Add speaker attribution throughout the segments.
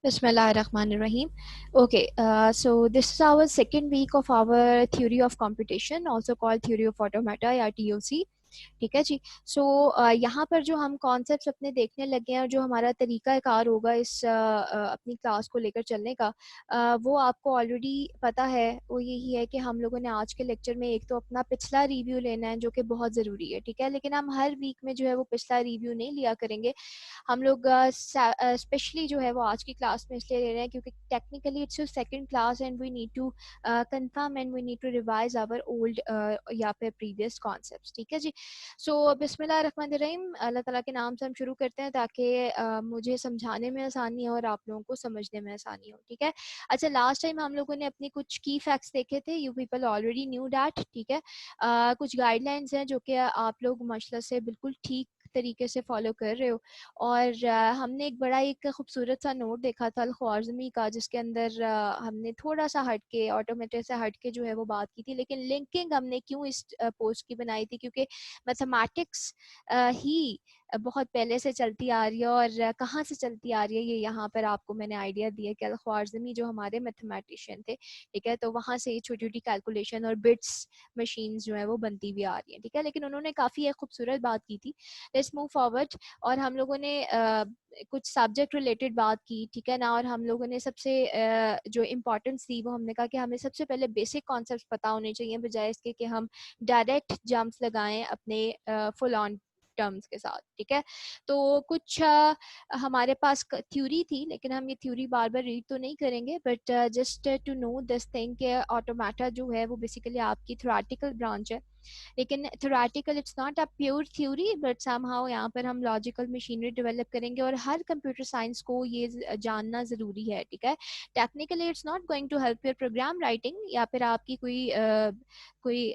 Speaker 1: Bismillahirrahmanirrahim. Okay, so this is our second week of our theory of computation, also called theory of automata या TOC. ठीक है जी। सो यहाँ पर जो हम कॉन्सेप्ट्स अपने देखने लगे हैं और जो हमारा तरीका कार होगा इस अपनी क्लास को लेकर चलने का, वो आपको ऑलरेडी पता है। वो यही है कि हम लोगों ने आज के लेक्चर में एक तो अपना पिछला रिव्यू लेना है जो कि बहुत ज़रूरी है, ठीक है। लेकिन हम हर वीक में जो है वो पिछला रिव्यू नहीं लिया करेंगे। हम लोग स्पेशली जो है वो आज की क्लास में इसलिए ले रहे हैं क्योंकि technically it's your second class and we need to confirm and we need to revise our old या फिर प्रीवियस कॉन्सेप्ट्स, ठीक है जी। सो बिस्मिल्लाहिर्रहमानिर्रहीम, अल्लाह ताला के नाम से हम शुरू करते हैं ताकि मुझे समझाने में आसानी हो और आप लोगों को समझने में आसानी हो, ठीक है। अच्छा, लास्ट टाइम हम लोगों ने अपनी कुछ की फैक्ट्स देखे थे, you people already knew that, ठीक है। कुछ गाइडलाइंस हैं जो कि आप लोग माशाल्लाह से बिल्कुल ठीक तरीके से फॉलो कर रहे हो। और हमने एक बड़ा एक खूबसूरत सा नोट देखा था अल-ख्वारिज़मी का, जिसके अंदर हमने थोड़ा सा हट के ऑटोमेटिक से हट के जो है वो बात की थी। लेकिन लिंकिंग हमने क्यों इस पोस्ट की बनाई थी, क्योंकि मैथमेटिक्स ही बहुत पहले से चलती आ रही है। और कहाँ से चलती आ रही है ये यहाँ पर आपको मैंने आइडिया दिया कि अल-ख्वारिज़मी जो हमारे मैथमेटिशियन थे, ठीक है, तो वहाँ से छोटी छोटी कैलकुलेशन और बिट्स मशीन्स जो है वो बनती हुई आ रही हैं, ठीक है। लेकिन उन्होंने काफ़ी एक खूबसूरत बात की थी। Let's move forward. और हम लोगों ने कुछ सब्जेक्ट रिलेटेड बात की, ठीक है ना। और हम लोगों ने सबसे जो इम्पोर्टेंस थी वो हमने कहा कि हमें सबसे पहले बेसिक कॉन्सेप्ट पता होने चाहिए, बजाय इसके कि हम डायरेक्ट जंप्स लगाएं अपने फुल ऑन टर्म्स के साथ, ठीक है। तो कुछ हमारे पास थ्योरी थी, लेकिन हम ये थ्योरी बार बार रीड तो नहीं करेंगे, but just to know this thing कि ऑटोमेटा जो है वो बेसिकली आपकी थ्योरेटिकल ब्रांच है। लेकिन theoretical it's not a pure theory, but somehow यहाँ पर हम लॉजिकल मशीनरी डेवलप करेंगे और हर कंप्यूटर साइंस को ये जानना ज़रूरी है, ठीक है। Technically it's not going to help your program writing या फिर आपकी कोई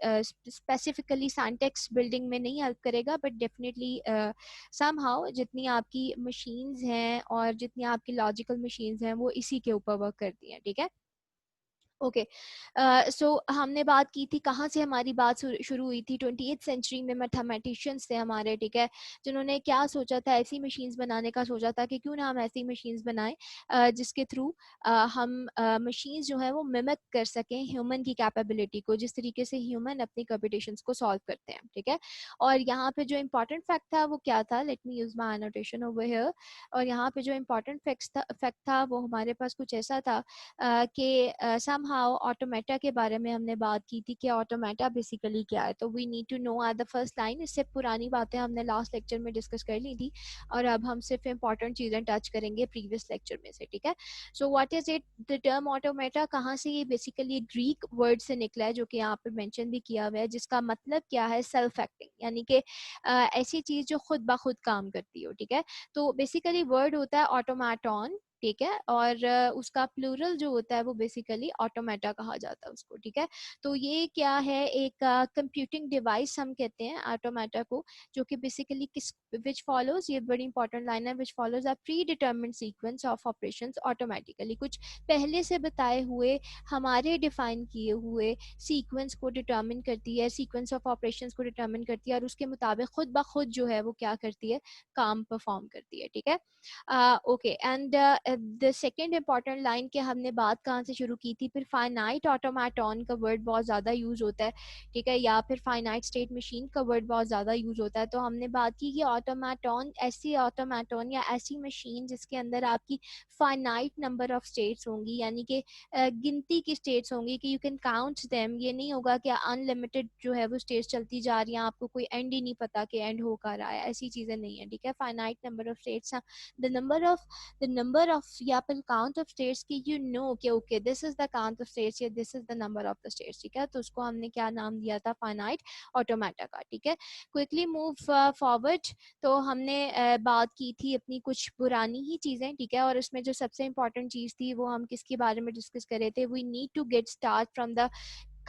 Speaker 1: स्पेसिफिकली सिंटैक्स बिल्डिंग में नहीं हेल्प करेगा, बट डेफिनेटली समहाउ जितनी आपकी मशीन्स हैं और जितनी आपकी लॉजिकल मशीन्स हैं वो इसी के ऊपर वर्क करती हैं, ठीक है। ओके, सो हमने बात की थी कहाँ से हमारी बात शुरू हुई थी। 20th सेंचुरी में मैथमेटिशियंस थे हमारे, ठीक है, जिन्होंने क्या सोचा था, ऐसी मशीन्स बनाने का सोचा था कि क्यों ना हम ऐसी मशीन्स बनाएं जिसके थ्रू हम मशीन्स जो है वो मिमिक कर सकें ह्यूमन की कैपेबिलिटी को, जिस तरीके से ह्यूमन अपनी कंप्यूटेशंस को सॉल्व करते हैं, ठीक है। और यहाँ पे जो इम्पोर्टेंट फैक्ट था वो क्या था, let me use my annotation over here. और यहाँ पे जो इम्पोर्टेंट फैक्ट था वो हमारे पास कुछ ऐसा था कि समहाउ ऑटोमेटा के बारे में हमने बात की थी कि ऑटोमेटा बेसिकली क्या है। तो we need to know at the first line. इससे पुरानी बातें हमने लास्ट लेक्चर में डिस्कस कर ली थी और अब हम सिर्फ इंपॉर्टेंट चीज़ें टच करेंगे प्रीवियस लेक्चर में से, ठीक है। So what is it, the term automata कहाँ से, ये बेसिकली ग्रीक वर्ड से निकला है जो कि यहाँ पर मेंशन भी किया हुआ है, जिसका मतलब क्या है, सेल्फ एक्टिंग, यानी कि ऐसी चीज़ जो खुद ब खुद काम करती हो, ठीक है। तो बेसिकली वर्ड होता है ऑटोमेटॉन, ठीक है। और उसका प्लूरल जो होता है वो बेसिकली ऑटोमेटा कहा जाता है उसको, ठीक है। तो ये क्या है, एक कंप्यूटिंग डिवाइस हम कहते हैं ऑटोमेटा को, जो कि बेसिकली किस विच फॉलोज, ये बड़ी इंपॉर्टेंट लाइन है, विच follows a pre determined sequence of operations automatically, कुछ पहले से बताए हुए हमारे डिफाइन किए हुए सीक्वेंस को डिटर्मिन करती है, सीक्वेंस ऑफ ऑपरेशंस को डिटर्मिन करती है और उसके मुताबिक खुद ब खुद जो है वो क्या करती है, काम परफॉर्म करती है, ठीक है। Okay, and the second important line के हमने बात कहाँ से शुरू की थी, फिर फाइनाइट ऑटोमेटॉन का वर्ड बहुत ज़्यादा यूज़ होता है, ठीक है, या फिर फाइनाइट स्टेट मशीन का वर्ड बहुत ज़्यादा यूज़ होता है। तो हमने बात की कि ऑटोमेटॉन ऐसी ऑटोमेटॉन या ऐसी मशीन जिसके अंदर आपकी फाइनाइट नंबर ऑफ स्टेट्स होंगी, यानी कि गिनती की स्टेट्स होंगी कि यू कैन काउंट देम। ये नहीं होगा कि अनलिमिटेड जो है वो स्टेट्स चलती जा रही हैं, आपको कोई एंड ही नहीं पता कि एंड हो कर रहा है, ऐसी चीज़ें नहीं है, ठीक है। Finite number of states, the number of या फिर count of states की you know कि okay this is the count of states या this is the number of the states, ठीक है। तो उसको हमने क्या नाम दिया था, finite automata का, ठीक है। quickly move forward। तो हमने बात की थी अपनी कुछ पुरानी ही चीज़ें, ठीक है। और इसमें जो सबसे इम्पोर्टेंट चीज़ थी वो हम किसके बारे में डिस्कस कर रहे थे, we need to get start from the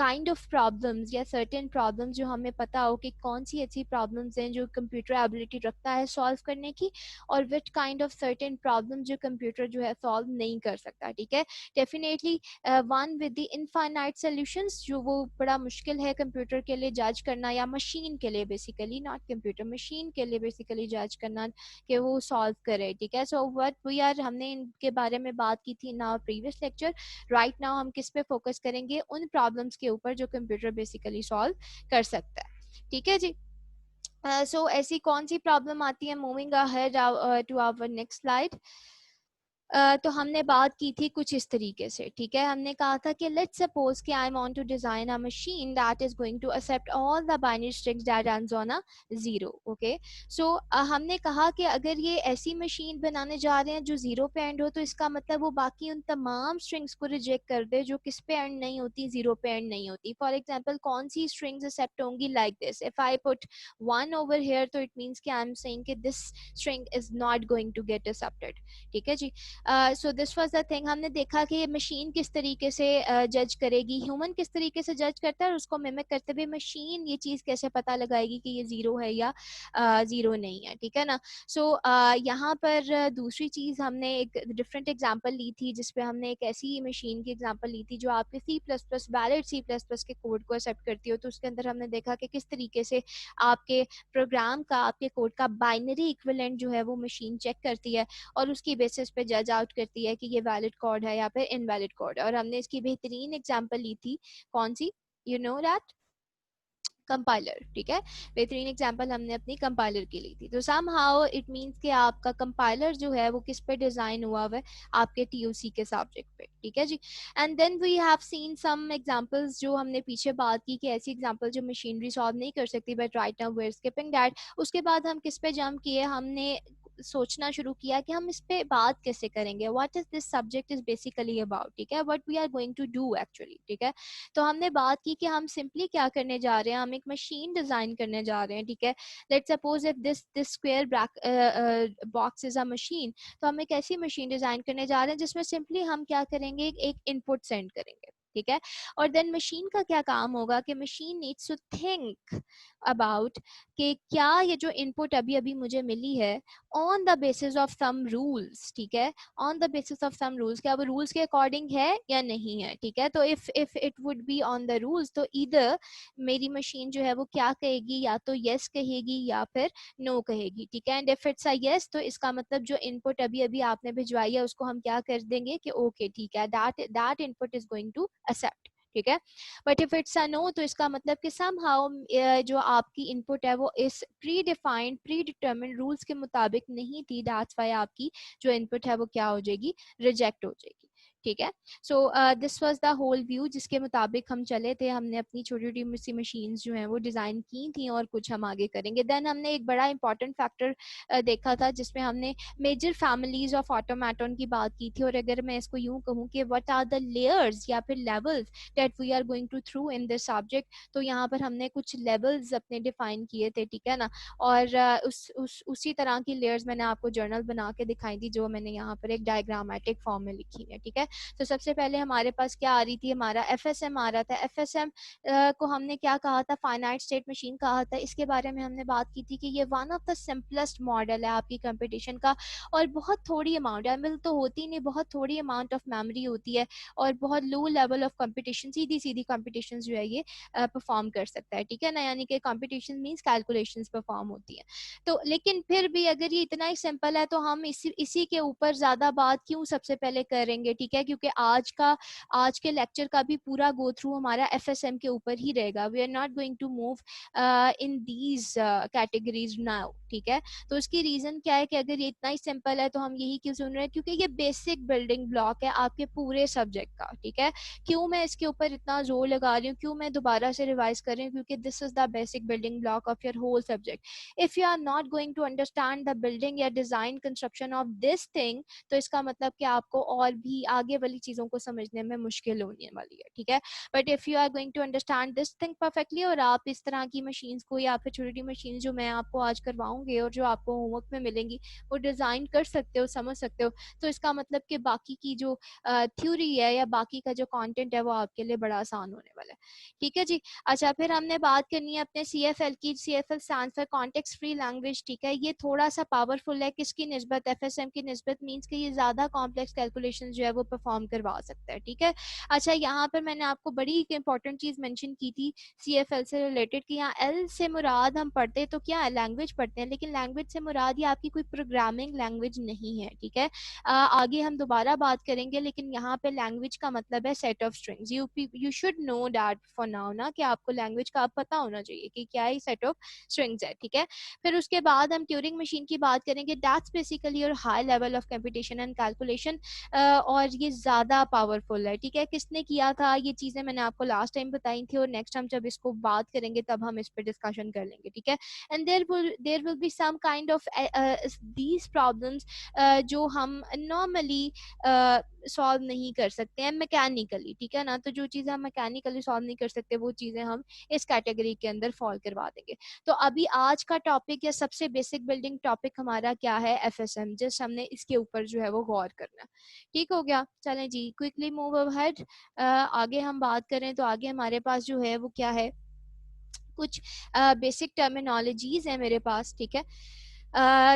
Speaker 1: kind of problems या सर्टेन प्रॉब्लम्स जो हमें पता हो कि कौन सी ऐसी प्रॉब्लम्स हैं जो कंप्यूटर एबिलिटी रखता है सॉल्व करने की, और which kind of certain problem जो कंप्यूटर जो है सॉल्व नहीं कर सकता, ठीक है। Definitely one with the infinite solutions, जो वो बड़ा मुश्किल है कंप्यूटर के लिए जज करना, या मशीन के लिए बेसिकली, नॉट कंप्यूटर, मशीन के लिए बेसिकली जज करना कि वो सॉल्व करे, ठीक है। सो व्हाट वी आर, हमने इनके बारे में बात की थी ना प्रीवियस लेक्चर। राइट नाउ हम किस पे फोकस करेंगे, उन प्रॉब्लम्स के ऊपर जो कंप्यूटर बेसिकली सॉल्व कर सकता है, ठीक है जी। सो ऐसी कौन सी प्रॉब्लम आती है, moving ahead to our next slide. तो हमने बात की थी कुछ इस तरीके से, ठीक है। हमने कहा था कि लेट्स सपोज कि I want to design a machine that is going to accept all the binary strings that ends on a zero, okay. So हमने कहा कि अगर ये ऐसी मशीन बनाने जा रहे हैं जो जीरो पे एंड हो, तो इसका मतलब वो बाकी उन तमाम स्ट्रिंग्स को रिजेक्ट कर दे जो किस पे एंड नहीं होती, जीरो पे एंड नहीं होती। फॉर एग्जाम्पल कौन सी स्ट्रिंग्स एक्सेप्ट होंगी, like this, if I put one over here, तो इट मीन्स कि आई एम सेइंग कि this string is not going to get accepted, ठीक है जी। So this was the thing. हमने देखा कि मशीन किस तरीके से जज करेगी, ह्यूमन किस तरीके से जज करता है, और उसको मिमिक करते हुए मशीन ये चीज़ कैसे पता लगाएगी कि ये ज़ीरो है या ज़ीरो नहीं है, ठीक है ना। सो यहाँ पर दूसरी चीज़ हमने एक डिफरेंट एग्जांपल ली थी, जिसपे हमने एक ऐसी मशीन की एग्जांपल ली थी जो आपके C++ वैलिड C++ के कोड को एक्सेप्ट करती हो। तो उसके अंदर हमने देखा कि किस तरीके से आपके प्रोग्राम का, आपके कोड का बाइनरी इक्विवेलेंट जो है वो मशीन चेक करती है, और उसकी बेसिस पे जज आउट करती है कि ये वैलिड कोड है या फिर इनवैलिड कोड है। और हमने इसकी बेहतरीन एग्जांपल ली थी, कौन सी, यू नो दैट, कंपाइलर, ठीक है। बेहतरीन एग्जांपल हमने अपनी कंपाइलर की ली थी। तो सम हाउ इट मीन्स कि आपका कंपाइलर जो है वो किस पे डिजाइन हुआ हुआ है, आपके TOC के सब्जेक्ट पे, ठीक है जी। And then we have seen some examples, जो हमने पीछे बात की कि ऐसी एग्जांपल जो मशीनरी सॉल्व नहीं कर सकती, but right now we are skipping that. उसके बाद हम किस पे जंप किए, हमने सोचना शुरू किया कि हम इस पे बात कैसे करेंगे, what is this subject is basically about, ठीक है, what we are going to do actually, ठीक है। तो हमने बात की कि हम सिंपली क्या करने जा रहे हैं, हम एक मशीन डिजाइन करने जा रहे हैं, ठीक है। Let's suppose if this square box is a machine, तो हम एक ऐसी मशीन डिजाइन करने जा रहे हैं जिसमें सिंपली हम क्या करेंगे, एक इनपुट सेंड करेंगे, ठीक है। और देन मशीन का क्या काम होगा कि machine needs to think about कि क्या ये जो इनपुट अभी अभी मुझे मिली है, on the basis of some rules, ठीक है, on the basis of some rules, क्या वो रूल्स के अकॉर्डिंग है या नहीं है, ठीक है। तो if it would be on the rules, तो इधर मेरी मशीन जो है वो क्या कहेगी, या तो यस कहेगी या फिर नो कहेगी, ठीक है। And if it's a yes, तो इसका मतलब जो इनपुट अभी अभी आपने भिजवाई है उसको हम क्या कर देंगे कि ओके ठीक है, that input is going to accept, ठीक है। But if it's a no, तो इसका मतलब कि समहाउ जो आपकी इनपुट है वो इस pre defined pre determined rules के मुताबिक नहीं थी, दैट्स व्हाई आपकी जो इनपुट है वो क्या हो जाएगी, रिजेक्ट हो जाएगी, ठीक है। So this was the whole view जिसके मुताबिक हम चले थे। हमने अपनी छोटी छोटी सी मशीन्स जो हैं वो डिज़ाइन की थी, और कुछ हम आगे करेंगे। देन हमने एक बड़ा इंपॉर्टेंट फैक्टर देखा था, जिसमें हमने मेजर फैमिलीज ऑफ ऑटोमेटन की बात की थी। और अगर मैं इसको यूं कहूँ कि व्हाट आर द लेयर्स या फिर levels that we are going to through in this subject, तो यहाँ पर हमने कुछ लेवल्स अपने डिफाइन किए थे, ठीक है ना। और उसी तरह की लेयर्स मैंने आपको जर्नल बना के दिखाई थी, जो मैंने यहाँ पर एक डायग्रामेटिक फॉर्म में लिखी है, ठीक है। तो सबसे पहले हमारे पास क्या आ रही थी, हमारा FSM आ रहा था। FSM को हमने क्या कहा था, फाइनाइट स्टेट मशीन कहा था। इसके बारे में हमने बात की थी कि ये one of the simplest model है आपकी कंपटीशन का, और बहुत थोड़ी अमाउंट एमएल तो होती नहीं, बहुत थोड़ी अमाउंट ऑफ मेमोरी होती है, और बहुत low level of competition, Sidhi Sidhi competition जो है ये परफॉर्म कर सकता है, ठीक है ना। यानी कि कंपटीशन मीन्स कैलकुलेशंस परफॉर्म होती है। तो लेकिन फिर भी अगर ये इतना ही सिंपल है, तो हम इसी के ऊपर ज्यादा बात क्यों सबसे पहले करेंगे, ठीक है। क्योंकि आज के लेक्चर का भी पूरा गो थ्रू हमारा FSM के ऊपर ही रहेगा। We are not going to move in these categories now, ठीक है। तो उसकी रीजन क्या है कि अगर ये इतना ही सिंपल है तो हम यही क्यों सुन रहे हैं, क्योंकि ये बेसिक बिल्डिंग ब्लॉक है आपके पूरे सब्जेक्ट का, ठीक है। क्यों मैं इसके ऊपर इतना जोर लगा रही हूँ, क्यों मैं दोबारा से रिवाइज कर रही हूँ, क्योंकि this is the basic building block of your whole subject. If you are not going to understand the building या design construction of this thing, तो इसका मतलब कि आपको और भी आगे वाली चीजों को समझने में मुश्किल होने वाली है, ठीक है। But if you are going to understand this thing perfectly, और आप इस तरह की मशीन्स को या फिर छोटी छोटी मशीन जो मैं आपको आज करवाऊंगी होंगे और जो आपको होमवर्क में मिलेंगी वो डिज़ाइन कर सकते हो, समझ सकते हो, तो इसका मतलब कि बाकी की जो थ्योरी है या बाकी का जो कंटेंट है वो आपके लिए बड़ा आसान होने वाला है। ठीक है जी। अच्छा, फिर हमने बात करनी है अपने CFL की। CFL stand for context free language. ठीक है, ये थोड़ा सा पावरफुल है, किसकी निस्बत, FSM की निस्बत, मीन्स कि ये ज़्यादा कॉम्प्लेक्स कैलकुलेशन जो है वो परफॉर्म करवा सकता है। ठीक है। अच्छा, यहाँ पर मैंने आपको बड़ी एक इंपॉर्टेंट चीज़ मेंशन की थी CFL से रिलेटेड कि यहाँ एल से मुराद हम पढ़ते तो क्या है, लैंग्वेज पढ़ते हैं, लेकिन लैंग्वेज से मुराद ये आपकी कोई प्रोग्रामिंग लैंग्वेज नहीं है। ठीक है, आगे हम दोबारा बात करेंगे, लेकिन यहाँ पे लैंग्वेज का मतलब है set of strings. You should know that for now ना, कि आपको लैंग्वेज का अब पता होना चाहिए कि क्या ही सेट ऑफ स्ट्रिंग्स है। ठीक है, फिर उसके बाद हम ट्यूरिंग मशीन की बात करेंगे। That's basically your high level of computation and calculation, और ये ज़्यादा पावरफुल है। ठीक है, किसने किया था ये चीज़ें मैंने आपको लास्ट टाइम बताई थी, और नेक्स्ट टाइम जब इसको बात करेंगे तब हम इस पर डिस्कशन कर लेंगे। ठीक है, and there will be some kind of these problems जो हम नॉर्मली सॉल्व नहीं कर सकते हैं मैकेनिकली। ठीक है ना, तो जो चीज़ें हम मैकेनिकली सॉल्व नहीं कर सकते वो चीज़ें हम इस कैटेगरी के अंदर फॉल करवा देंगे। तो अभी आज का टॉपिक या सबसे बेसिक बिल्डिंग टॉपिक हमारा क्या है, FSM। जस्ट हमने इसके ऊपर जो है वो गौर करना है। ठीक हो गया, चलें जी, क्विकली मूव अहेड। आगे हम बात करें तो आगे हमारे पास जो है वो क्या है, कुछ बेसिक टर्मिनोलॉजीज है मेरे पास। ठीक है,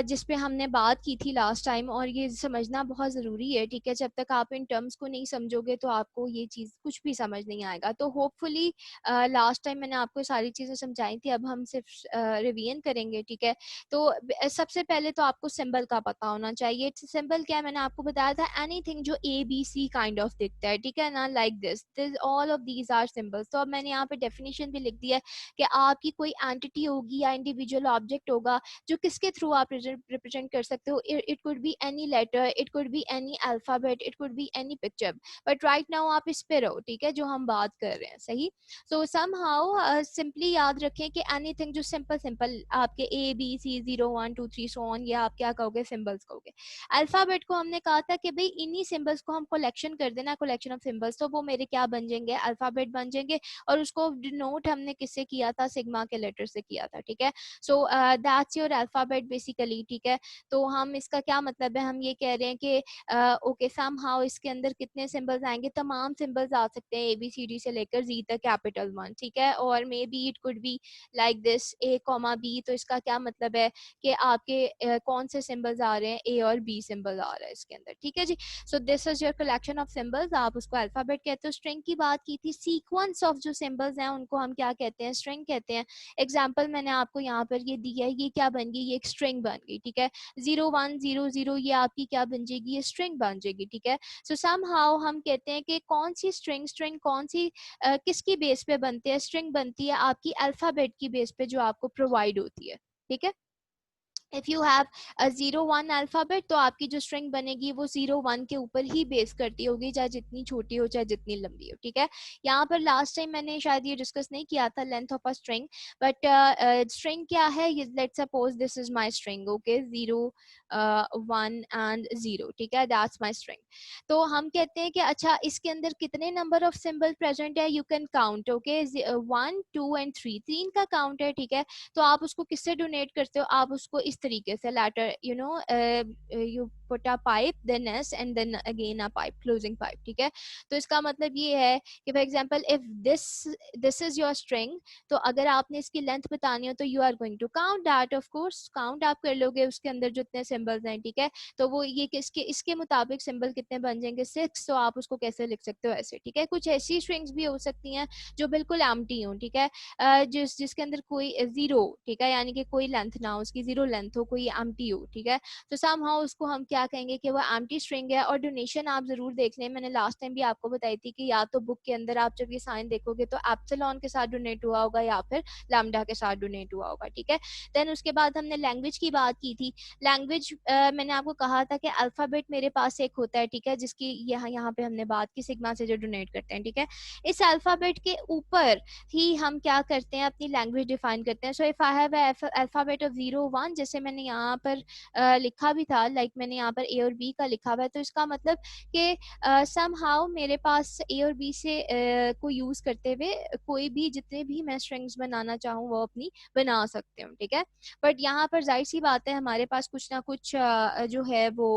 Speaker 1: जिस पे हमने बात की थी लास्ट टाइम, और ये समझना बहुत ज़रूरी है। ठीक है, जब तक आप इन टर्म्स को नहीं समझोगे तो आपको ये चीज़ कुछ भी समझ नहीं आएगा। तो होपफुली लास्ट टाइम मैंने आपको सारी चीज़ें समझाई थी, अब हम सिर्फ रिवीजन करेंगे। ठीक है, तो सबसे पहले तो आपको सिंबल का पता होना चाहिए। सिंबल क्या है, मैंने आपको बताया था, एनीथिंग जो ABC काइंड ऑफ दिखता है। ठीक है ना, like this all of these are symbols. तो अब मैंने यहाँ पे डेफिनेशन भी लिख दिया है कि आपकी कोई एंटिटी होगी या इंडिविजुअल ऑब्जेक्ट होगा जो किसके थ्रू आप रिप्रेजेंट कर सकते हो। It could be any letter, it could be any alphabet, it could be any picture, but right now आप इस पे रहो। ठीक है, जो हम बात कर रहे हैं, सही। सो समहाउ सिंपली याद रखें कि एनीथिंग जो सिंपल सिंपल आपके ABC 0 1 2 3 सो ऑन, ये आप क्या कहोगे, सिंबल्स कहोगे। अल्फाबेट को हमने कहा था कि भाई इन्हीं सिंबल्स को हम कलेक्शन कर देना, कलेक्शन ऑफ सिंबल्स, तो वो मेरे क्या बन जाएंगे, अल्फाबेट बन जाएंगे। और उसको डिनोट हमने किससे किया था, सिग्मा के लेटर से किया था। ठीक है, so that's your alphabet basically. ठीक है, तो हम इसका क्या मतलब है, हम ये कह रहे हैं कि ओके समहाउ इसके अंदर कितने सिंबल्स आएंगे, तमाम सिंबल्स आ सकते हैं ABCD से लेकर Z तक, कैपिटल 1। ठीक है, और may be it could be like this A, B। तो इसका क्या मतलब है कि आपके कौन से सिंबल्स आ रहे हैं, A और B सिंबल आ रहा है इसके अंदर। ठीक है जी, so this is your collection of symbols, आप उसको अल्फाबेट कहते हो। स्ट्रिंग की बात की थी, सीक्वेंस ऑफ जो सिंबल्स हैं उनको हम क्या कहते हैं, स्ट्रिंग कहते हैं। एग्जाम्पल मैंने आपको यहाँ पर ये दिया है, ये क्या बन गई, ये एक स्ट्रिंग बन गई। ठीक है, 0 1 0 0 ये आपकी क्या बन जाएगी, ये स्ट्रिंग बन जाएगी। ठीक है, सो समहाउ हम कहते हैं कि कौन सी स्ट्रिंग, स्ट्रिंग कौन सी किसकी बेस पे बनती है, स्ट्रिंग बनती है आपकी अल्फाबेट की बेस पे जो आपको प्रोवाइड होती है। ठीक है, इफ यू हैव 0 1 अल्फाबेट, तो आपकी जो स्ट्रिंग बनेगी वो 0 1 के ऊपर ही बेस करती होगी, चाहे जितनी छोटी हो चाहे जितनी लंबी हो। ठीक है, यहाँ पर लास्ट टाइम मैंने शायद ये डिस्कस नहीं किया था length of a string, but string क्या है, let's suppose this is my string, okay, 0 1 and 0। ठीक है, दैट्स माय स्ट्रिंग। तो हम कहते हैं कि अच्छा इसके अंदर कितने नंबर ऑफ सिंबल प्रेजेंट है, you can count. Okay, 1 2 and 3, 3 का काउंट है। ठीक है, तो आप उसको किससे डोनेट करते हो, आप उसको इस तरीके से, letter you put a pipe then S and then again a pipe, closing pipe. ठीक है, तो इसका मतलब ये है कि for example if this is your string, तो अगर आपने इसकी लेंथ बतानी हो तो you are going to count that, of course count आप कर लोगे उसके अंदर जितने सिंबल्स हैं। ठीक है, तो वो ये किसके, इसके मुताबिक सिंबल कितने बन जाएंगे, 6। तो आप उसको कैसे लिख सकते हो, ऐसे। ठीक है, कुछ ऐसी स्ट्रिंग्स भी हो सकती हैं जो बिल्कुल एम्प्टी हो। ठीक है, जिसके अंदर कोई जीरो, ठीक है, यानी कि कोई लेंथ ना हो, उसकी जीरो लेंथ हो, कोई एम्प्टी हो। ठीक है, तो समहाउ उसको हम क्या कहेंगे कि वो एम्प्टी स्ट्रिंग है। और डोनेशन आप जरूर देख लें, मैंने लास्ट टाइम भी आपको बताई थी कि या तो बुक के अंदर आप जब ये साइन देखोगे तो एप्सिलॉन के साथ डोनेट हुआ होगा या फिर लैम्डा के साथ डोनेट हुआ होगा। ठीक है, देन उसके बाद हमने लैंग्वेज की बात की थी। लैंग्वेज मैंने आपको कहा था कि अल्फाबेट मेरे पास एक होता है। ठीक है, जिसकी यहाँ यहाँ पे हमने बात की सिग्मा से जो डोनेट करते हैं। ठीक है, इस अल्फाबेट के ऊपर ही हम क्या करते हैं, अपनी लैंग्वेज डिफाइन करते हैं। So if I have alphabet of 0 1, जैसे मैंने यहाँ पर लिखा भी था, लाइक मैंने यहाँ पर ए और बी का लिखा हुआ है, तो इसका मतलब कि समहाउ मेरे पास ए और बी से को यूज करते हुए कोई भी जितने भी मैं स्ट्रिंग्स बनाना चाहूँ वो अपनी बना सकते हूँ, ठीक है। बट यहाँ पर जाहिर सी बात है हमारे पास कुछ ना कुछ जो है वो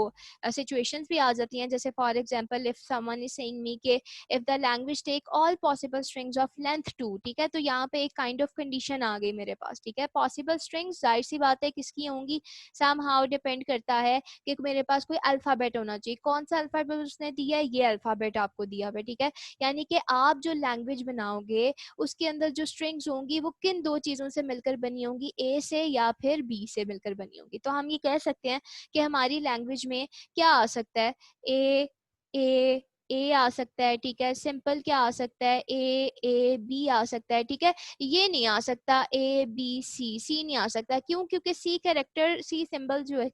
Speaker 1: सिचुएशंस भी आ जाती हैं, जैसे for example if someone is saying me के if the language take all possible strings of length 2, ठीक है, तो यहाँ पे एक काइंड ऑफ कंडीशन आ गई मेरे पास, ठीक है। पॉसिबल स्ट्रिंग्स जाहिर सी बात है किसकी होंगी, समहाउ डिपेंड करता है कि मेरे पास कोई अल्फाबेट होना चाहिए। कौन सा अल्फाबेट उसने दिया है, ये अल्फाबेट आपको दिया हुआ है, ठीक है। यानी कि आप जो लैंग्वेज बनाओगे उसके अंदर जो स्ट्रिंग्स होंगी वो किन दो चीजों से मिलकर बनी होंगी, ए से या फिर बी से मिलकर बनी होंगी। तो हम ये कह सकते हैं कि हमारी लैंग्वेज में क्या आ सकता है, ए ए ए आ सकता है, ठीक है। सिंपल क्या आ सकता है, ए बी आ सकता है, ठीक है। ये नहीं आ सकता ए बी सी, सी नहीं आ सकता। क्यों? क्योंकि सी कैरेक्टर, सी सिंबल जो है,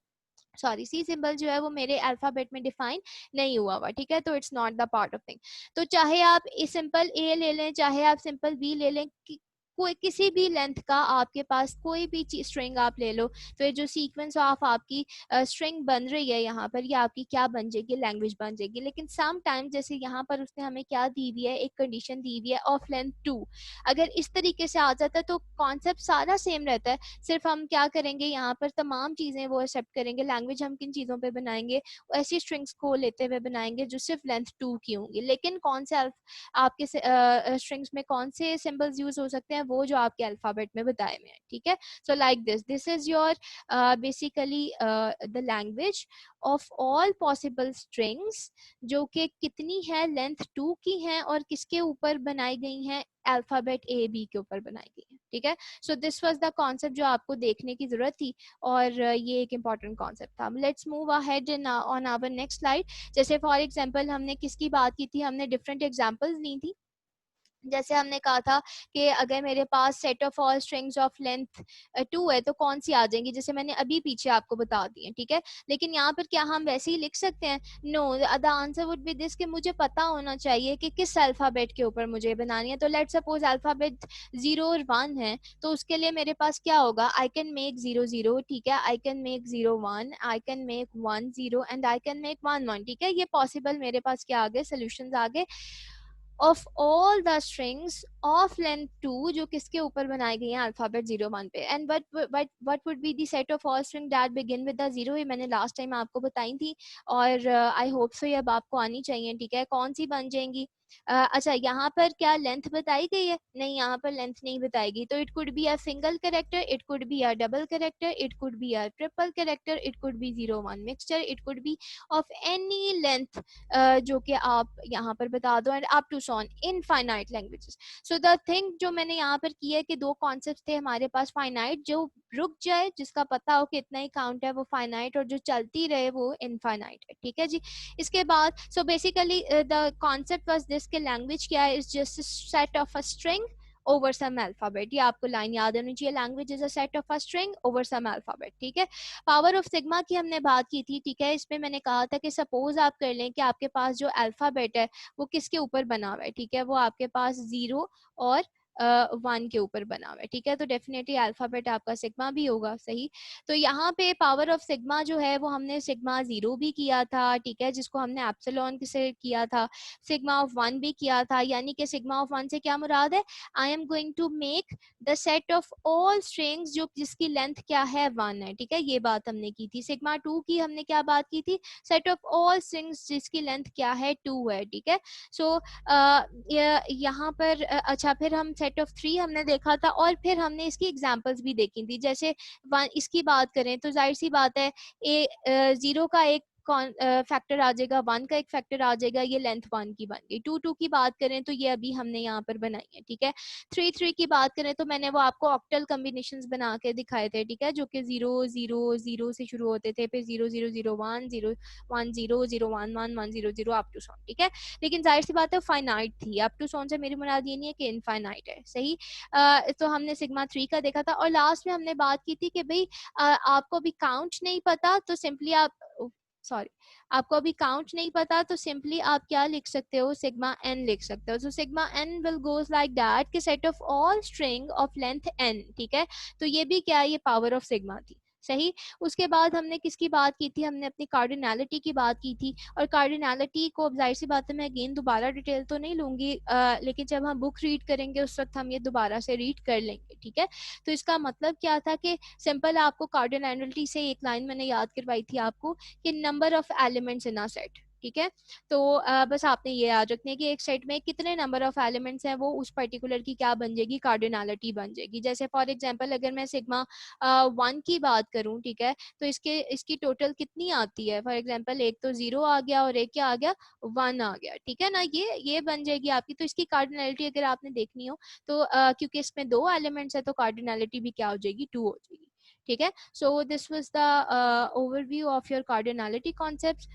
Speaker 1: सॉरी, सी सिंबल जो है वो मेरे अल्फाबेट में डिफाइन नहीं हुआ हुआ, ठीक है। तो it's not the part of thing. तो चाहे आप सिंपल ए ले लें, चाहे आप सिंपल बी ले लें, कोई किसी भी लेंथ का आपके पास कोई भी स्ट्रिंग आप ले लो, फिर जो सीक्वेंस ऑफ आपकी स्ट्रिंग बन रही है यहाँ पर, ये आपकी क्या बन जाएगी, लैंग्वेज बन जाएगी। लेकिन सम टाइम जैसे यहाँ पर उसने हमें क्या दी हुई है, एक कंडीशन दी हुई है ऑफ लेंथ 2। अगर इस तरीके से आ जाता है तो कॉन्सेप्ट सारा सेम रहता है, सिर्फ हम क्या करेंगे यहाँ पर तमाम चीजें वो एक्सेप्ट करेंगे। लैंग्वेज हम किन चीजों पे बनाएंगे, ऐसी स्ट्रिंग्स को लेते हुए बनाएंगे जो सिर्फ लेंथ 2 की होंगी। लेकिन कौन से आपके स्ट्रिंग्स में कौन से सिंबल्स यूज हो सकते हैं, वो जो आपके अल्फाबेट में बताए हुए हैं, ठीक है। So like this is your basically the language of all possible strings, जो कि कितनी है, लेंथ 2 की हैं और किसके ऊपर बनाई गई हैं, अल्फाबेट ए बी के ऊपर बनाई गई है, ठीक है। So this was the concept जो आपको देखने की जरूरत थी, और ये एक इम्पॉर्टेंट कॉन्सेप्ट था। Let's move ahead in on our next slide. जैसे फॉर एग्जांपल हमने किसकी बात की थी, हमने डिफरेंट एग्जांपल्स ली थी। जैसे हमने कहा था कि अगर मेरे पास set of all strings of length 2 है तो कौन सी आ जाएंगी, जैसे मैंने अभी पीछे आपको बता दी है, ठीक है। लेकिन यहाँ पर क्या हम वैसे ही लिख सकते हैं, no, the answer would be this, कि मुझे पता होना चाहिए कि किस अल्फाबेट के ऊपर मुझे बनानी है। तो लेट सपोज अल्फाबेट 0 और 1 है, तो उसके लिए मेरे पास क्या होगा, आई कैन मेक 0 0, ठीक है, I can make 0 1, I can make 1 0 and I can make 1 1, ठीक है। ये पॉसिबल मेरे पास क्या आ गए, सोल्यूशन आ गए of all the strings of length 2 जो किसके ऊपर बनाई गई हैं, अल्फाबेट 0 1 पे। And what would be the set of all string that begin with the 0, ये मैंने लास्ट टाइम आपको बताई थी, और आई होप सो ये अब आपको आनी चाहिए, ठीक है। कौन सी बन जाएंगी, अच्छा यहाँ पर क्या लेंथ बताई गई है, नहीं, यहाँ पर लेंथ नहीं बताएगी। तो it could be a single character, it could be a double character, it could be a triple character, it could be 0 1 mixture, it could be of any length जो कि आप यहाँ पर बता दो, and up to soon infinite languages. So the thing जो मैंने यहाँ पर किया है कि दो कॉन्सेप्ट थे हमारे पास, फाइनाइट जो रुक जाए, जिसका पता हो कि इतना ही काउंट है, वो फाइनाइट, और जो चलती रहे वो इनफाइनाइट है, ठीक है जी। इसके बाद so basically the concept was this के लैंग्वेज क्या है, is just set of a string over some alphabet। ये आपको लाइन याद होनी चाहिए, language is a set of a string over some alphabet, ठीक है। पावर ऑफ सिग्मा की हमने बात की थी, ठीक है। इसमें मैंने कहा था कि सपोज आप कर लें कि आपके पास जो अल्फाबेट है वो किसके ऊपर बना हुआ है, ठीक है, वो आपके पास 0 और 1 के ऊपर बना हुआ है, ठीक है। तो डेफिनेटली अल्फाबेट आपका सिग्मा भी होगा, सही। तो यहाँ पे पावर ऑफ सिग्मा जो है वो हमने सिग्मा 0 भी किया था, ठीक है, जिसको हमने एप्सिलॉन से किया था, सिग्मा ऑफ 1 भी किया था। यानी कि सिग्मा ऑफ 1 से क्या मुराद है, I am going to make the set of all strings जो जिसकी लेंथ क्या है 1 है, ठीक है, ये बात हमने की थी। सिग्मा 2 की हमने क्या बात की थी, सेट ऑफ ऑल स्ट्रिंग्स जिसकी लेंथ क्या है 2 है, ठीक है। सो यहाँ पर अच्छा, फिर हम सेट ऑफ 3 हमने देखा था, और फिर हमने इसकी एग्जांपल्स भी देखी थी। जैसे इसकी बात करें तो जाहिर सी बात है, 0 का एक फैक्टर आ जाएगा, 1 का एक फैक्टर आ जाएगा, ये लेंथ 1 की बन गई। 2 2 की बात करें तो ये अभी हमने यहाँ पर बनाई है, ठीक है। 3 3 की बात करें तो मैंने वो आपको ऑक्टल कॉम्बिनेशंस बना के दिखाए थे, ठीक है, जो कि 0 0 0 से शुरू होते थे, फिर 0 0 0 1 0 1 0 0 1 1 1 0 0 अप टू सॉन, ठीक है। लेकिन जाहिर सी बात है फाइनाइट थी, अप टू सॉन से मेरी मुराद ये नहीं है कि इनफाइनाइट है, सही। तो हमने सिग्मा 3 का देखा था, और लास्ट में हमने बात की थी कि भाई आपको अभी काउंट नहीं पता तो सिंपली आप, सॉरी, आपको अभी काउंट नहीं पता तो सिंपली आप क्या लिख सकते हो, सिग्मा एन लिख सकते हो। So sigma N will goes like that कि set of all string of length N, ठीक है। तो ये भी क्या है, ये पावर ऑफ सिग्मा थी, सही। उसके बाद हमने किसकी बात की थी, हमने अपनी कार्डिनैलिटी की बात की थी। और कार्डिनैलिटी को अब जाहिर सी बात है मैं अगेन दोबारा डिटेल तो नहीं लूँगी, लेकिन जब हम बुक रीड करेंगे उस वक्त हम ये दोबारा से रीड कर लेंगे, ठीक है। तो इसका मतलब क्या था कि सिंपल आपको कार्डिनैलिटी से एक लाइन मैंने याद करवाई थी आपको कि number of elements in a set, ठीक है। तो बस आपने ये याद रखना है कि एक सेट में कितने नंबर ऑफ एलिमेंट्स हैं, वो उस पर्टिकुलर की क्या बन जाएगी, कार्डिनैलिटी बन जाएगी। जैसे फॉर एग्जांपल अगर मैं सिग्मा 1 की बात करूं, ठीक है, तो इसकी टोटल कितनी आती है। फॉर एग्जांपल एक तो 0 आ गया और एक क्या आ गया, 1 आ गया, ठीक है ना। ये बन जाएगी आपकी। तो इसकी कार्डिनैलिटी अगर आपने देखनी हो तो क्योंकि इसमें 2 एलिमेंट्स है तो कार्डिनैलिटी भी क्या हो जाएगी, 2 हो जाएगी, ठीक है। So this was the overview of your cardinality concept.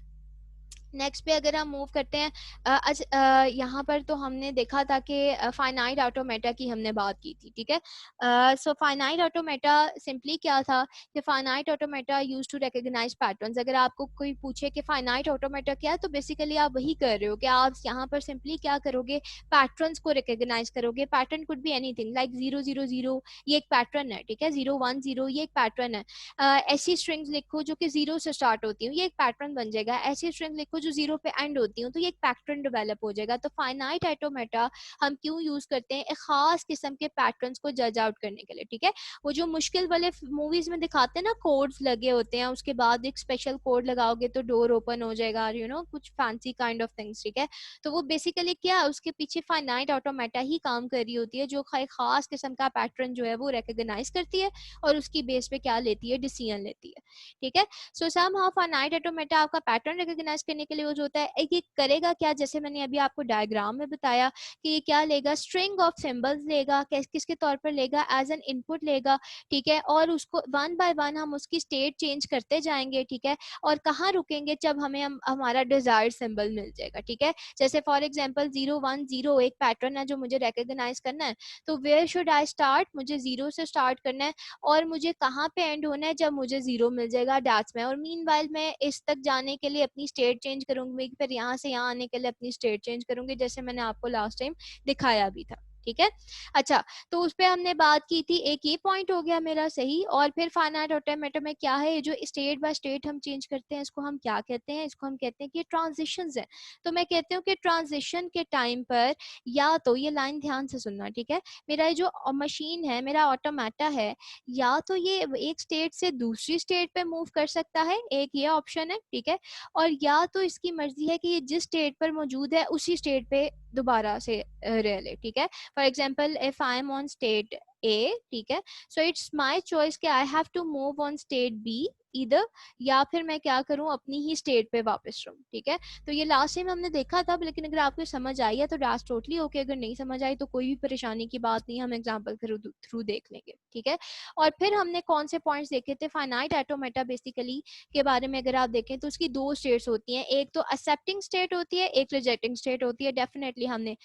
Speaker 1: Next पे अगर हम मूव करते हैं, यहाँ पर तो हमने देखा था कि फाइनाइट ऑटोमेटा की हमने बात की थी, ठीक है। सो फाइनाइट ऑटोमेटा सिंपली क्या था कि finite automata use to recognise patterns. अगर आपको कोई पूछे कि फाइनाइट ऑटोमेटा क्या है तो बेसिकली आप वही कर रहे हो कि आप यहाँ पर सिंपली क्या करोगे, पैटर्न्स को रिकॉग्नाइज करोगे। Pattern could be anything like 0 0 0, ये एक पैटर्न है, ठीक है। 0 1 0 ये एक पैटर्न है। ऐसी स्ट्रिंग्स लिखो जो कि 0 से स्टार्ट होती हूँ, ये एक पैटर्न बन जाएगा। ऐसी स्ट्रिंग लिखो जो 0 पे एंड होती हूँ तो ये एक पैटर्न डेवलप हो जाएगा। तो फाइनाइट ऑटोमेटा हम क्यों यूज करते हैं, एक खास किस्म के पैटर्न्स को जज आउट करने के लिए, ठीक है। वो जो मुश्किल वाले मूवीज में दिखाते हैं ना, कोड्स लगे होते हैं, उसके बाद एक स्पेशल कोड लगाओगे तो डोर ओपन हो जाएगा, यू नो, कुछ फैंसी काइंड ऑफ थिंग्स, ठीक है। तो वो बेसिकली क्या है, उसके पीछे फाइनाइट ऑटोमेटा ही काम कर रही होती है, जो खास किस्म का पैटर्न जो है वो रिकॉग्नाइज करती है और उसकी बेस पे क्या लेती है, डिसीजन लेती है, ठीक है। सो सम हाउ फाइनाइट ऑटोमेटा आपका पैटर्न रिकॉग्नाइज करने के लिए यूज होता है। ये करेगा क्या, जैसे मैंने अभी आपको डायग्राम में बताया कि ये क्या लेगा, स्ट्रिंग ऑफ सिंबल्स लेगा, किसके तौर पर लेगा, एज एन इनपुट लेगा, ठीक है। और उसको वन बाय वन हम उसकी स्टेट चेंज करते जाएंगे, ठीक है। और कहाँ रुकेंगे, जब हमारा डिजायर्ड सिंबल मिल जाएगा, ठीक है। जैसे फॉर एग्जाम्पल 0 1 0 एक पैटर्न है जो मुझे रिकॉग्नाइज करना है, तो वेयर शुड आई स्टार्ट, मुझे 0 से स्टार्ट करना है और मुझे कहाँ पे एंड होना है, जब मुझे 0 मिल जाएगा डैट्स में। और मीनवाइल मैं इस तक जाने के लिए अपनी स्टेट चेंज करूंगी, फिर यहाँ से यहाँ आने के लिए अपनी स्टेट चेंज करूंगी, जैसे मैंने आपको लास्ट टाइम दिखाया भी था, ठीक है। अच्छा, तो उस पर हमने बात की थी, एक ये पॉइंट हो गया मेरा सही। और फिर फाइनाइट ऑटोमेटा में क्या है, जो स्टेट बाय स्टेट हम चेंज करते हैं इसको हम क्या कहते हैं, इसको हम कहते हैं कि ट्रांजिशंस है। तो मैं कहती हूँ कि ट्रांजिशन के टाइम पर या तो, ये लाइन ध्यान से सुनना, ठीक है, मेरा ये जो मशीन है, मेरा ऑटोमेटा है, या तो ये एक स्टेट से दूसरी स्टेट पे मूव कर सकता है, एक ये ऑप्शन है, ठीक है। और या तो इसकी मर्जी है कि ये जिस स्टेट पर मौजूद है उसी स्टेट पे दोबारा से रह ले, ठीक है। For example if I am on state A, ठीक है, सो इट्स माई चॉइस कि I have to move on state B इधर, या फिर मैं क्या करूं, अपनी ही स्टेट पे वापस रहूं, ठीक है। तो ये लास्ट टाइम हमने देखा था, लेकिन अगर आपको समझ आई है तो डैट्स टोटली ओके, अगर नहीं समझ आई तो कोई भी परेशानी की बात नहीं, हम एग्जाम्पल थ्रू देख लेंगे, ठीक है। और फिर हमने कौन से पॉइंट्स देखे थे, फाइनाइट ऑटोमेटा बेसिकली के बारे में अगर आप देखें तो उसकी 2 स्टेट्स होती हैं, एक तो एक्सेप्टिंग स्टेट होती है, एक रिजेक्टिंग स्टेट होती है। डेफिनेटली हमने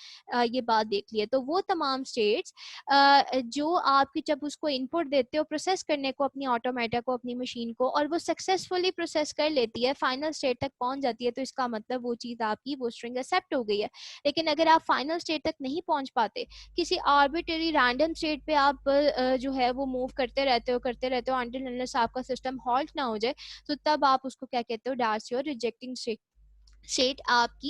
Speaker 1: ये बात देख ली है। तो वो तमाम स्टेट्स जो आपकी, जब उसको इनपुट देते हो प्रोसेस करने को, अपनी ऑटोमेटा को, अपनी मशीन को, और वो सक्सेसफुली प्रोसेस कर लेती है, फाइनल स्टेट तक पहुंच जाती है, तो इसका मतलब वो चीज आपकी, वो स्ट्रिंग एक्सेप्ट हो गई है। लेकिन अगर आप फाइनल स्टेट तक नहीं पहुंच पाते, किसी आर्बिट्ररी रैंडम स्टेट पे आप जो है वो मूव करते रहते हो अंटिल अनलेस आपका सिस्टम हॉल्ट ना हो जाए, तो तब आप उसको क्या कहते हो, दैट्स योर रिजेक्टिंग स्टेट। आपकी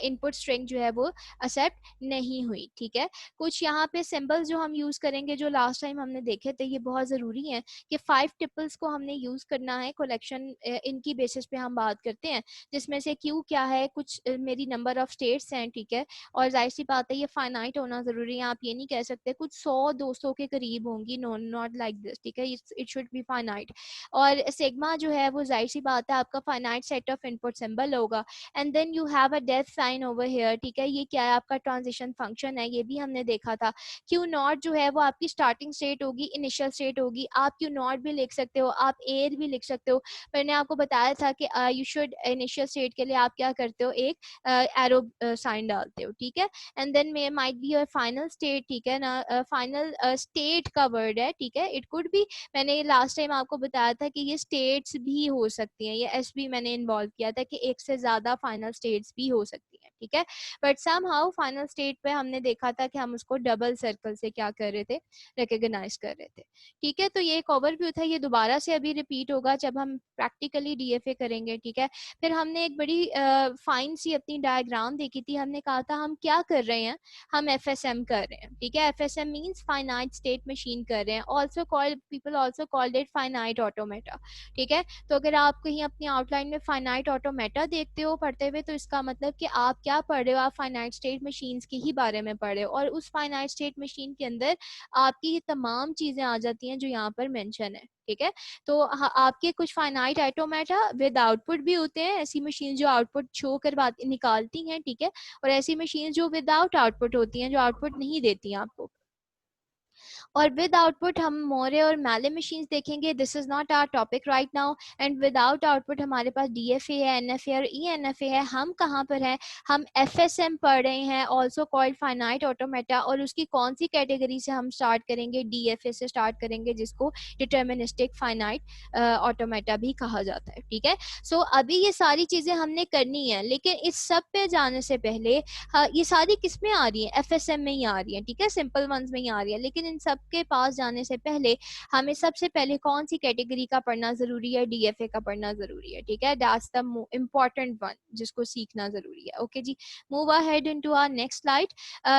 Speaker 1: इनपुट स्ट्रिंग जो है वो एक्सेप्ट नहीं हुई, ठीक है। कुछ यहाँ पे सिंबल्स जो हम यूज करेंगे, जो लास्ट टाइम हमने देखे थे, ये बहुत जरूरी है कि 5 टिपल्स को हमने यूज करना है कलेक्शन, इनकी बेसिस पे हम बात करते हैं, जिसमें से क्यू क्या है, कुछ मेरी नंबर ऑफ स्टेट्स हैं, ठीक है। और जाहिर सी बात है ये फाइनाइट होना जरूरी है, आप ये नहीं कह सकते कुछ 100 200 के करीब होंगी, नो नॉट लाइक दिस, ठीक है, इट शुड बी फाइनाइट। और सिग्मा जो है वो जाहिर सी बात है आपका finite set of input symbol होगा। And then you have a death sign over here, ठीक है। ये क्या है, आपका ट्रांजिशन फंक्शन है, ये भी हमने देखा था। क्यू नॉट जो है वो आपकी स्टार्टिंग स्टेट होगी, इनिशियल स्टेट होगी। आप क्यू नॉट भी लिख सकते हो, आप एयर भी लिख सकते हो। मैंने आपको बताया था कि यू शुड इनिशियल स्टेट के लिए आप क्या करते हो, एक एरो साइन डालते हो, ठीक है। And then may might be your final state, ठीक है ना। फाइनल स्टेट का वर्ड है, ठीक है। इट कुड बी, मैंने लास्ट टाइम आपको बताया था कि ये स्टेट्स भी हो सकती हैं, ये एस भी मैंने इन्वॉल्व किया था कि एक से ज्यादा फाइनल स्टेट्स भी हो सकती हैं, ठीक है। But somehow final state पे हमने देखा था कि हम उसको डबल सर्कल से क्या कर रहे थे, रिकॉग्नाइज कर रहे थे। ठीक है, तो ये एक ओवरव्यू था, ये दोबारा से अभी रिपीट होगा जब हम प्रैक्टिकली डीएफए करेंगे। ठीक है, फिर हमने एक बड़ी फाइन सी अपनी डायग्राम देखी थी, हमने कहा था हम क्या कर रहे हैं, हम एफएसएम कर रहे हैं। ठीक है, FSM means finite state machine कर रहे हैं, also called, people also called it finite automata. ठीक है, तो अगर आप कहीं अपनी आउटलाइन में फाइनाइट ऑटोमेटा देखते हो पढ़ते हुए, तो इसका मतलब कि आप क्या पढ़ रहे हो, आप फाइनाइट स्टेट मशीन्स के ही बारे में पढ़ रहे हो, और उस फाइनाइट स्टेट मशीन के अंदर आपकी ये तमाम चीजें आ जाती हैं जो यहाँ पर मेंशन है। ठीक है, तो आपके कुछ फाइनाइट ऑटोमेटा विद आउटपुट भी होते हैं, ऐसी मशीन जो आउटपुट शो करवा निकालती हैं। ठीक है, और ऐसी मशीन जो विदाउट आउटपुट होती हैं, जो आउटपुट नहीं देती हैं आपको। और विद आउटपुट हम मोरे और मैले मशीन्स देखेंगे, this is not our topic right now. And without output हमारे पास डीएफए है, एनएफए और ईएनएफए है। हम कहाँ पर हैं, हम एफएसएम पढ़ रहे हैं, आल्सो कॉल्ड फाइनाइट ऑटोमेटा, और उसकी कौन सी कैटेगरी से हम स्टार्ट करेंगे, डीएफए से स्टार्ट करेंगे, जिसको डिटर्मिनिस्टिक फाइनाइट ऑटोमेटा भी कहा जाता है। ठीक है, सो अभी ये सारी चीजें हमने करनी है, लेकिन इस सब पे जाने से पहले ये सारी किस में आ रही है, एफएसएम में ही आ रही है। ठीक है, सिंपल वंस में ही आ रही है, लेकिन इन सब के पास जाने से पहले हमें सबसे पहले कौन सी कैटेगरी का पढ़ना जरूरी है, डीएफए का पढ़ना जरूरी है। ठीक है, दैट्स द इम्पोर्टेंट वन जिसको सीखना जरूरी है। ओके जी, move ahead into our next slide.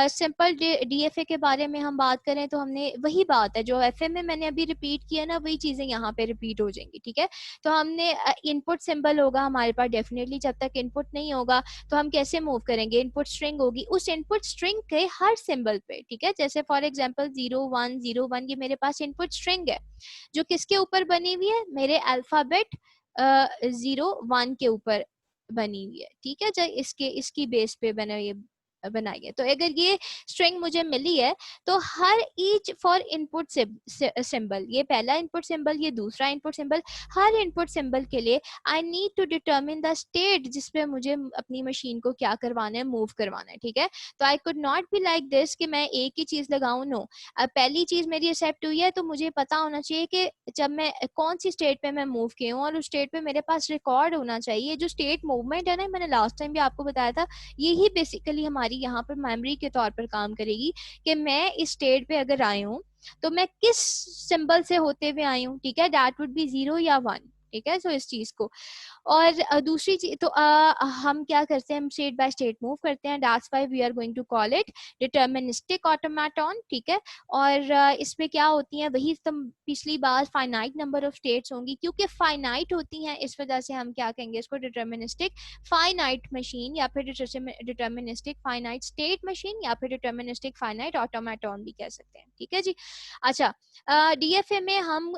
Speaker 1: Simple DFA के बारे में हम बात करें तो हमने वही बात है जो एफए में मैंने अभी रिपीट किया ना, वही चीजें यहाँ पे रिपीट हो जाएंगी। ठीक है, तो हमने इनपुट सिंबल होगा हमारे पास डेफिनेटली, जब तक इनपुट नहीं होगा तो हम कैसे मूव करेंगे, इनपुट स्ट्रिंग होगी, उस इनपुट स्ट्रिंग के हर सिंबल पे। ठीक है, जैसे फॉर एग्जांपल 0101, ये मेरे पास इनपुट स्ट्रिंग है जो किसके ऊपर बनी हुई है, मेरे अल्फाबेट 01 के ऊपर बनी हुई है। ठीक है, जो इसके इसकी बेस पे बनाई है। तो अगर ये स्ट्रिंग मुझे मिली है तो हर ईच फॉर इनपुट सिंबल, ये पहला इनपुट सिंबल, ये दूसरा इनपुट सिंबल, हर इनपुट सिंबल के लिए I need to determine the state जिसपे मुझे अपनी मशीन को क्या करवाना है, मूव करवाना है। ठीक है, तो I could not be like this कि मैं एक ही चीज लगाऊं। नो, अब पहली चीज मेरी एक्सेप्ट हुई है तो मुझे पता होना चाहिए कि जब मैं कौन सी स्टेट पे मैं मूव की हूँ, और उस स्टेट पे मेरे पास रिकॉर्ड होना चाहिए। जो स्टेट मूवमेंट है ना, मैंने लास्ट टाइम भी आपको बताया था, यही बेसिकली हमारी यहाँ पर मेमोरी के तौर पर काम करेगी कि मैं इस स्टेट पे अगर आई हूँ तो मैं किस सिंबल से होते हुए आई हूँ। ठीक है, दैट वुड बी 0 या 1। ठीक है, सो इस चीज को, और दूसरी चीज तो हम क्या करते हैं, हम स्टेट बाय स्टेट मूव करते हैं, that's why we are going to call it deterministic automaton. ठीक है, और इसमें क्या होती है, वही पिछली बार फाइनाइट नंबर ऑफ स्टेट्स होंगी, क्योंकि फाइनाइट होती हैं इस वजह से हम क्या कहेंगे इसको, डिटर्मिनिस्टिक फाइनाइट मशीन, या फिर डिटर्मिनिस्टिक फाइनाइट स्टेट मशीन, या फिर डिटर्मिनिस्टिक फाइनाइट ऑटोमेटन भी कह सकते हैं। ठीक है जी, अच्छा, डीएफए में हम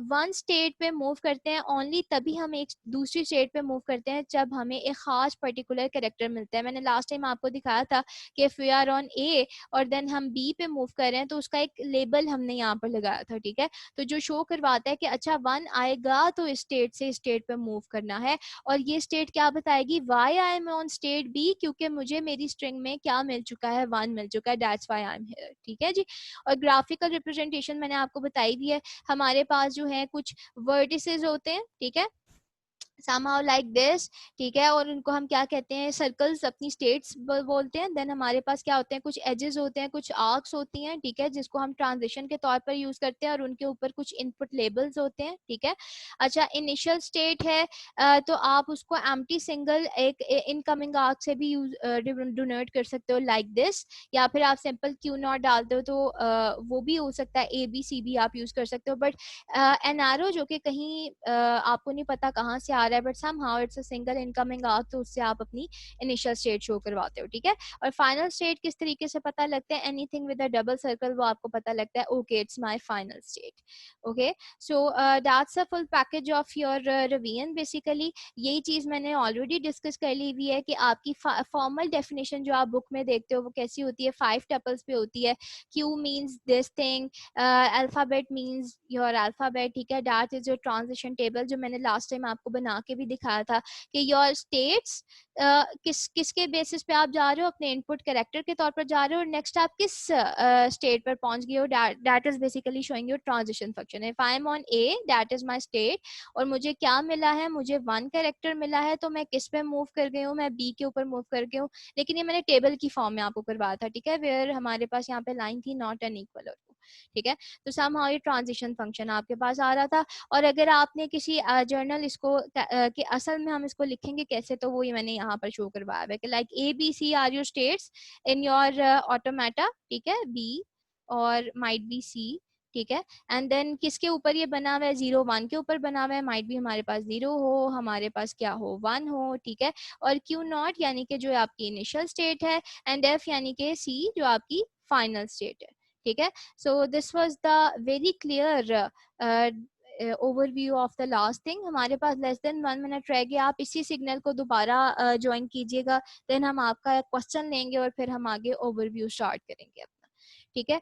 Speaker 1: वन स्टेट पे मूव करते हैं ओनली तभी हम एक दूसरी स्टेट पे मूव करते हैं जब हमें एक खास पर्टिकुलर कैरेक्टर मिलता है। मैंने लास्ट टाइम आपको दिखाया था कि इफ वी आर ऑन ए और देन हम बी पे मूव कर रहे हैं तो उसका एक लेबल हमने यहाँ पर लगाया था। ठीक है, तो जो शो करवाता है कि अच्छा 1 आएगा तो इस स्टेट से स्टेट पे मूव करना है, और ये स्टेट क्या बताएगी, why I am on state B, क्योंकि मुझे मेरी स्ट्रिंग में क्या मिल चुका है, 1 मिल चुका है, that's why I am here. ठीक है जी, और ग्राफिकल रिप्रेजेंटेशन मैंने आपको बताई भी है, हमारे पास जो है कुछ वर्टिसेस होते हैं। ठीक है, somehow like this। ठीक है, और उनको हम क्या कहते हैं, सर्कल्स अपनी स्टेट्स बोलते हैं। देन हमारे पास क्या होते हैं, कुछ एजेस होते हैं, कुछ आर्क्स होती हैं। ठीक है, जिसको हम ट्रांजिशन के तौर पर यूज करते हैं, और उनके ऊपर कुछ इनपुट लेबल्स होते हैं। ठीक है, अच्छा, इनिशियल स्टेट है तो आप उसको एम्प्टी सिंगल एक इनकमिंग आर्क से भी यूज डोनेट कर सकते हो लाइक दिस, या फिर आप सिंपल क्यू नॉट डालते हो तो वो भी हो सकता है, ए बी सी भी आप यूज कर सकते हो। बट एन आर ओ जो कि कहीं आपको नहीं पता कहाँ से आ रहा है, but somehow it's a single incoming arc, तो उससे आप अपनी इनिशियल स्टेट शो करवाते हो। ठीक है, और फाइनल स्टेट किस तरीके से पता लगता है, anything with a double circle, वो आपको पता लगता है, okay it's my final state. Okay, so that's a full package of your revision. Basically यही चीज मैंने ऑलरेडी डिस्कस कर ली हुई है कि आपकी फॉर्मल डेफिनेशन जो आप बुक में देखते हो वो कैसी होती है, 5 टपल्स पे होती है। Q means this thing, alphabet means your alphabet. ठीक है, that is your transition table जो मैंने लास्ट टाइम आपको बना बना के भी दिखाया था कि योर स्टेट्स किसके बेसिस पे आप जा रहे हो, अपने इनपुट कैरेक्टर के तौर पर जा रहे हो, और नेक्स्ट आप किस स्टेट पर पहुंच गए हो, that is basically showing your transition function. If I am on A, that is my state, और मुझे क्या मिला है, मुझे 1 कैरेक्टर मिला है, तो मैं किस पे मूव कर गई हूँ, मैं बी के ऊपर मूव कर गई हूँ। लेकिन ये मैंने टेबल की फॉर्म में आपको करवाया था, ठीक है, वेयर हमारे पास यहाँ पे लाइन थी नॉट एन इक्वल, ठीक है। तो समहाउ ये ट्रांजिशन फंक्शन आपके पास आ रहा था। और अगर आपने किसी जर्नल इसको कि असल में हम इसको लिखेंगे कैसे, तो वो ये मैंने यहाँ पर शो करवाया है कि like A B C are your states in your automata, ठीक है, बी और माइट बी सी, ठीक है। एंड देन किसके ऊपर ये बना हुआ है, 0 1 के ऊपर बना हुआ है, माइट भी हमारे पास 0 हो, हमारे पास क्या हो, 1 हो, ठीक है। और क्यू नॉट यानी कि जो आपकी इनिशियल स्टेट है, एंड एफ यानी कि सी जो आपकी फाइनल स्टेट है, ठीक है। So this was the very clear overview of the last thing. हमारे पास लेस देन 1 मिनट रह गया, आप इसी सिग्नल को दोबारा ज्वाइन कीजिएगा, देन हम आपका क्वेश्चन लेंगे और फिर हम आगे ओवरव्यू स्टार्ट करेंगे अपना, ठीक है।